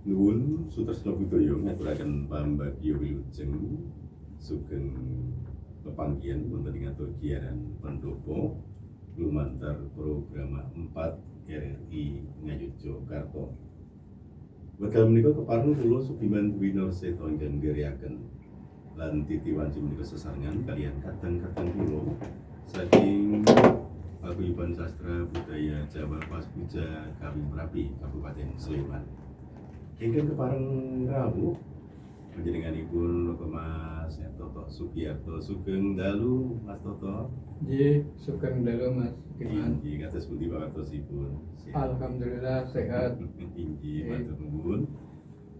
Nuwun Sutresna Budaya ngaturaken pambagya wilujeng sugeng pepanggihan wonten ing atur giaran Pendopo lumantar program 4 RRI Ngayogyakarta. Wekdal menika kepareng kula Sugiman Dwi Nurseta ingkang ndherekaken lan titi wanci menika sesarengan kaliyan kadang-kadang kula saking Paguyuban Sastra Budaya Jawa Paspuja Kawin Merapi Kabupaten Sleman. Ingkang kepareng rawuh panjenenganipun Mas Toto Sugiyarto sugeng dalu Mas Toto. Nggih, sugeng dalu Mas Giman. Inggih kados pundi pawartosipun? Alhamdulillah sehat. Inggih matur nuwun.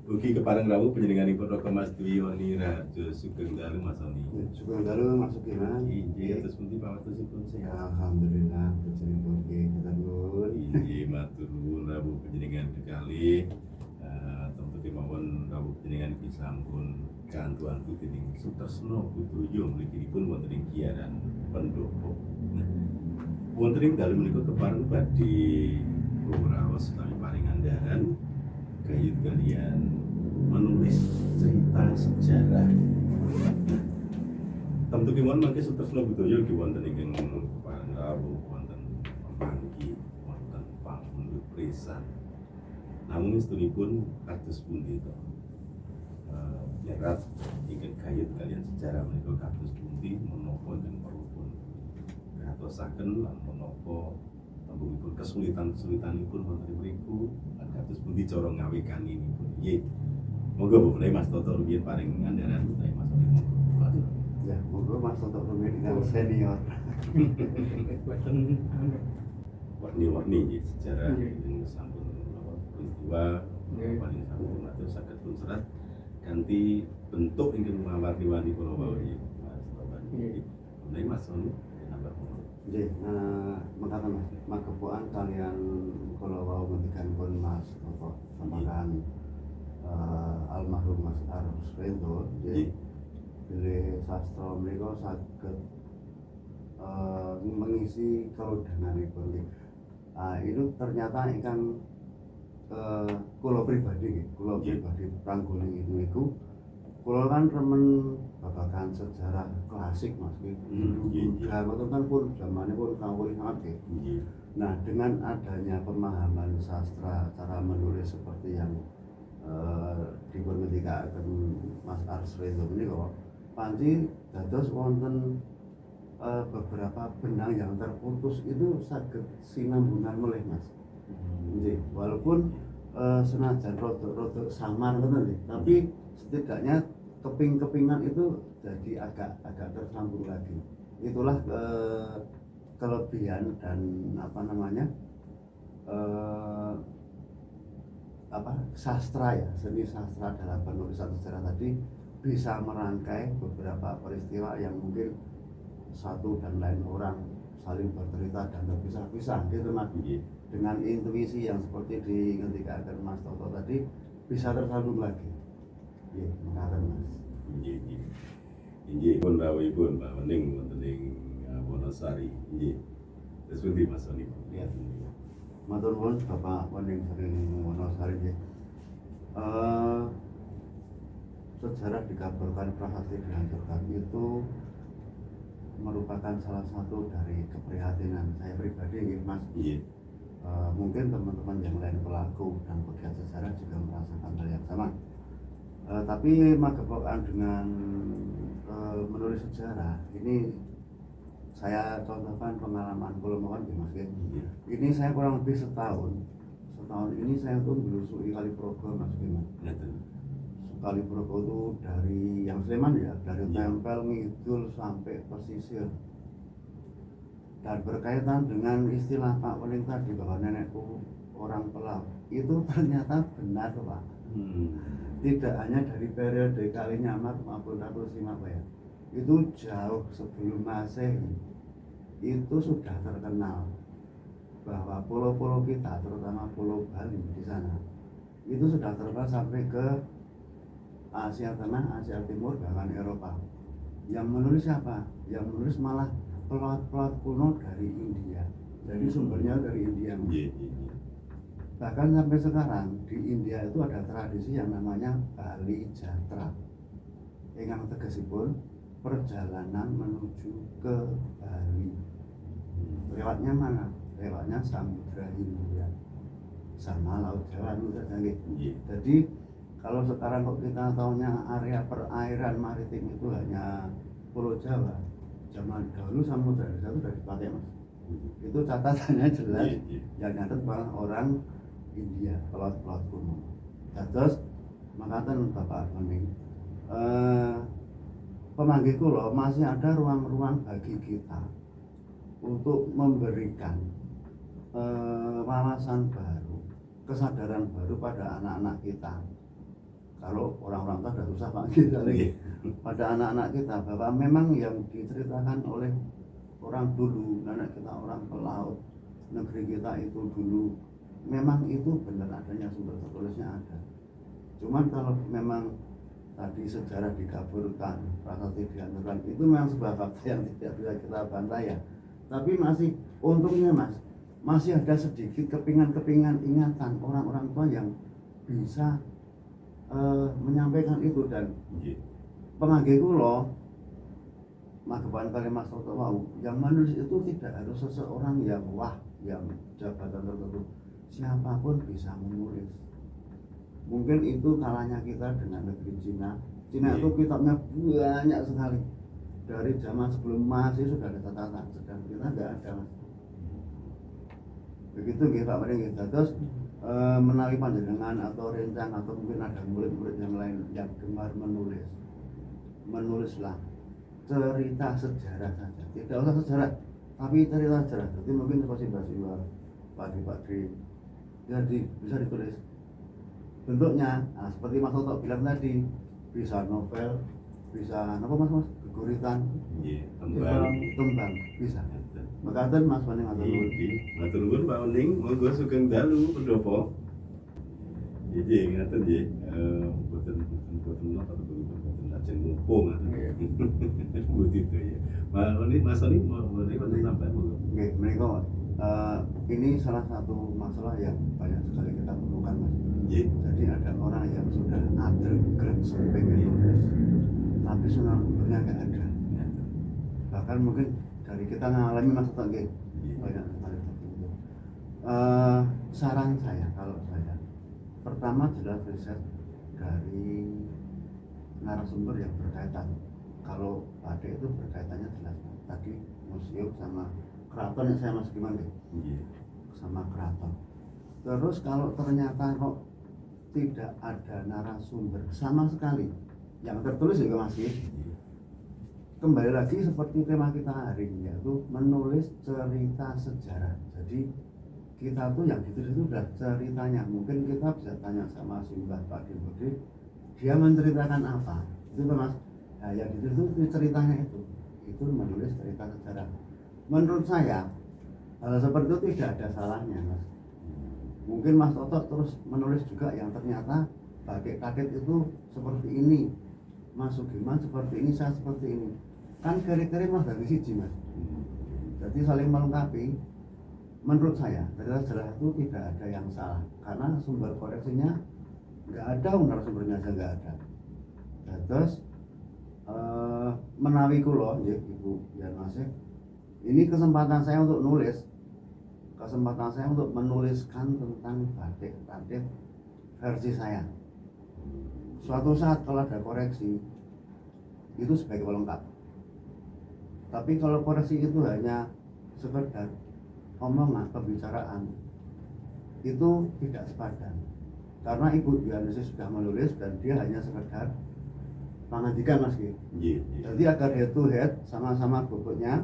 Ugi kepareng rawuh panjenenganipun Mas Dwi Oni Raharjo sugeng dalu Mas Oni. Sugeng dalu Mas Giman. Inggih kados pundi pawartosipun? Sehat. Alhamdulillah puji nggih nuwun. Inggih matur nuwun rawuh panjenengan kekalih. Tentu kemawon rawuh panjenengan iki sampun kantuanku dening Sutresna Budaya mliginipun wonten ing giaran Pendopo. Wonten ing dalu menika kepareng badhe raos utawi paringandaran gayut kaliyan menulis cerita sejarah. Tentu kemawon mangke Sutresna Budaya nggih wonten ingkang kepareng rawuh wonten pamanggi wonten pangundhup risan. Namun istungipun kados pundi to? Nyerat ingkang gayut kaliyan sejarah menika kados pundi menapa ingkang perlupun ngatosaken lan menapa tembungipun kesulitan-kesulitanipun wonten mriku lan kados pundi cara ngawekaninipun. Nggih. Monggo boleh Mas Toto rumiyin paring andaran utawi Mas Toto. Ya, monggo Mas Toto rumiyin ingkang senior. Boten Warni-warni nggih sejarah ingkang sampun peristiwa paling sampun atur saged pun serat kanthi bentuk ingkang mawarni-warni kula wau Mas Toto. Menawi Mas Oni nambah monggo. Nggih, mekaten Mas. Magepokan kalian kula wau ngendikanipun Mas Toto sampakan almarhum Mas Arswendo nggih. Bilih sastra menika saged mengisi kelodhanganipun nggih. Itu ternyata ingkang kula pribadi pranggone niku kula kan remen babagan sejarah klasik Mas nggih. Ngoten kan pun zamanipun kawruh sanget nggih. Nah, dengan adanya pemahaman sastra cara menulis seperti yang dipun ngendikaken Mas Arswendo menika panci dados wonten beberapa benang yang terputus itu saged sinambungan melih Mas. Nggih, walaupun senajan rodok samar ngoten nggih, tapi setidaknya keping-kepingan itu jadi agak tersambung lagi. Itulah kelebihan dan sastra ya, seni sastra dalam penulisan sejarah tadi bisa merangkai beberapa peristiwa yang mungkin satu dan lain orang saling bercerita dan terpisah-pisah gitu Mas. Dengan intuisi yang seperti diketika Mas Toto tadi bisa tersambung lagi. Nggih, mekaten Mas. Nggih. Inggih pun rawuhipun Mbak Wening wonten ing Wonosari. Nggih. Terus pundi Mas Oni? Lihat. Matur nuwun Bapak Wening saking Wonosari nggih. Sejarah dikabarkan prasasti dihancurkan itu merupakan salah satu dari keprihatinan saya pribadi nggih Mas. Nggih. Mungkin teman-teman yang lain pelaku dan pegiat sejarah juga merasakan hal yang sama. Tapi magepokan dengan menulis sejarah ini saya contohkan pengalaman kula mawon nggih Mas. Ini saya kurang lebih setahun ini saya tuh menelusuri Kali Progo Mas Giman. Kali Progo itu dari yang Sleman ya, dari Tempel ngidul sampai pesisir. Dan berkaitan dengan istilah Pak Wening tadi bahwa nenekku orang pelaut, itu ternyata benar Pak. Tidak hanya dari periode Kalinyamat maupun Ratu Simapaya, itu jauh sebelum Masehi itu sudah terkenal bahwa pulau-pulau kita, terutama Pulau Bali di sana, itu sudah terkenal sampai ke Asia Tengah, Asia Timur, bahkan Eropa. Yang menulis siapa? Yang menulis malah pelaut-pelaut kuno dari India. Jadi sumbernya dari India. Bahkan sampai sekarang di India itu ada tradisi yang namanya Bali Jatra. Ingkang tegesipun perjalanan menuju ke Bali. Lewatnya mana? Lewatnya Samudra Hindia sama Laut Jawa itu saja. Jadi kalau sekarang kok kita tahunya area perairan maritim itu hanya Pulau Jawa, zaman dahulu Samudra Hindia itu sudah dipakai mas. Itu catatannya jelas yang nyatet malah orang India, pelaut-pelaut kuno. Terus makaten Bapak Armani, pemanggih kula masih ada ruang-ruang bagi kita untuk memberikan wawasan baru, kesadaran baru pada anak-anak kita. Kalau orang-orang tua sudah susah Pak kita lagi. Pada anak-anak kita bahwa memang yang diceritakan oleh orang dulu, nenek kita orang pelaut, negeri kita itu dulu, memang itu benar adanya, sumber tertulisnya ada. Cuman kalau memang tadi sejarah dikaburkan, prasasti dihancurkan, itu memang sebuah fakta yang tidak bisa kita bantah ya. Tapi masih untungnya mas, masih ada sedikit kepingan-kepingan ingatan orang-orang tua yang bisa menyampaikan itu. Dan pemanggih kula Magepan kali Mas Toto mau, yang menulis itu tidak harus seseorang yang wah, yang jabatan tertentu, siapapun bisa menulis. Mungkin itu kalahnya kita dengan negeri Cina. Cina itu kitabnya banyak sekali. Dari zaman sebelum Masehi sudah ada catatan, sedang kita tidak ada mas. Begitu gitu Pak Mari kita terus menawi panjenengan atau rencang atau mungkin ada murid-murid yang lain yang gemar menulis, menulislah cerita sejarah saja, tidak usah sejarah, tapi cerita sejarah. Jadi mungkin seperti Mbak Siwa, Pak Dri, jadi bisa ditulis. Bentuknya, nah, seperti Mas Toto bilang tadi, bisa novel, bisa apa mas, geguritan, tembang, bisa. Makaten Mas Paning atau matur nuwun Pak Oning, monggo sugeng dalu pendopo. Jadi ngaten nggih, boten napa boten lajeng mumpung. Budi itu ya. Mas Oning mau wonten sampean monggo. Nggih, menika ini salah satu masalah yang banyak sekali kita temukan Mas. Jadi ada orang yang sudah adreng pengen nulis, tapi sebenarnya nggak ada. Bahkan mungkin dari kita ngalami masa tadi banyak sekali tertentu. Saran saya kalau saya, pertama jelas riset dari narasumber yang berkaitan. Kalau pada itu berkaitannya jelas tadi museum sama keraton yang saya masuk gimana sama keraton. Terus kalau ternyata kok tidak ada narasumber sama sekali yang tertulis juga masih, kembali lagi seperti tema kita hari ini, yaitu menulis cerita sejarah. Jadi kita tuh yang ditulis itu sudah ceritanya. Mungkin kita bisa tanya sama Simbah Pak Budi, dia menceritakan apa itu mas. Nah, yang ditulis itu ceritanya itu menulis cerita sejarah. Menurut saya hal seperti itu tidak ada salahnya mas. Mungkin Mas Toto terus menulis juga yang ternyata bagai kaget itu seperti ini, Mas Sugiman seperti ini, saya seperti ini. Kan kira-kira Mas dari siji Mas. Jadi saling melengkapi. Menurut saya dari sejarah itu tidak ada yang salah, karena sumber koreksinya nggak ada, narasumbernya aja nggak ada. Dan terus menawi kulo, Ibu Yan Masih, ini kesempatan saya untuk nulis. Kesempatan saya untuk menuliskan tentang batik versi saya. Suatu saat kalau ada koreksi, itu sebagai pelengkap. Tapi kalau koreksi itu hanya sekedar omongan, pembicaraan, itu tidak sepadan. Karena Ibu Yohanes sudah menulis dan dia hanya sekedar mengajikan mas Ki. Jadi agar head to head sama-sama bobotnya.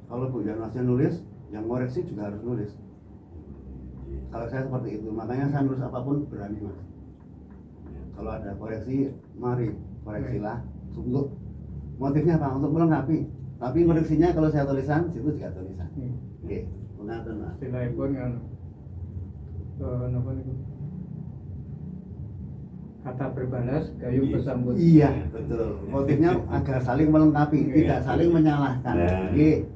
Kalau Bu Yohanes nulis, yang koreksi juga harus nulis. Kalau saya seperti itu, makanya saya nulis apapun berani mas. Kalau ada koreksi, mari koreksilah. Untuk motifnya apa? Untuk melengkapi. Tapi koreksinya kalau saya tulisan, situ juga tulisan. Oke, mengatur mas. Silahipun kan, apa nih? Kata berbalas, gayung bersambut. Iya, betul. Motifnya agar saling melengkapi, tidak saling menyalahkan. Oke.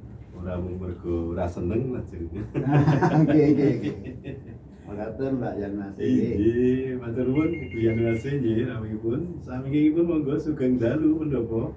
Ora mung mergo ora seneng lah jenenge. Oke. Makaten Mbak Yana Inggih, matur nuwun Ibu Yanwase nggih rawuhipun. Sami pun monggo sugeng dalu pendopo.